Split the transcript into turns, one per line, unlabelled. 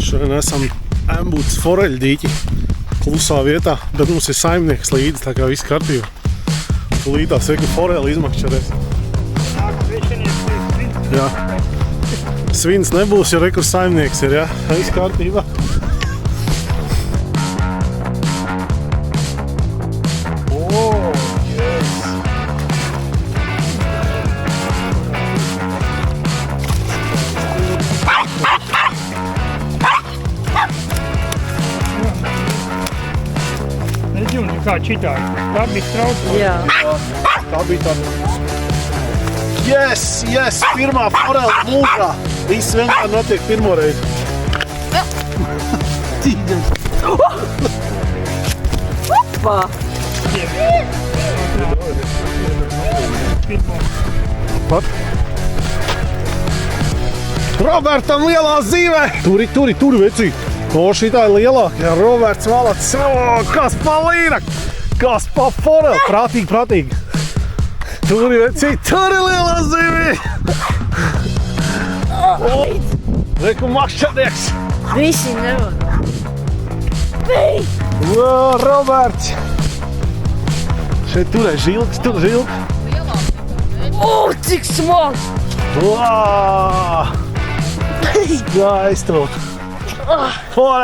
Šodien esam Embūtas foreļu dīķi klusā vietā, bet mums ir saimnieks līdzi, tā kā viss kārtībā. Līdās veiku foreli izmakšķerēs. Jā. Svins nebūs, jo rekur saimnieks ir, jā? Viss kārtībā.
Kā čitāji. Tā bija strauka.
Jā.
Tā bija tāda. Yes! Pirmā forela mūžā. Viss vienkār notiek pirmo reizi.
Opa!
Pat. Robertam lielā zīvē! Turi, vecī! O, šitā ir lielāka. Jā, Roberts malacis. O, kas pa līra! Kas pa foreli! Prātīgi. Turi, vecī! Turi lielā zīvī! Reku makšķernieks!
Visi nevar.
O, Roberts! Šeit turē žilks,
O, cik smalks!
Skaisto! Foreli!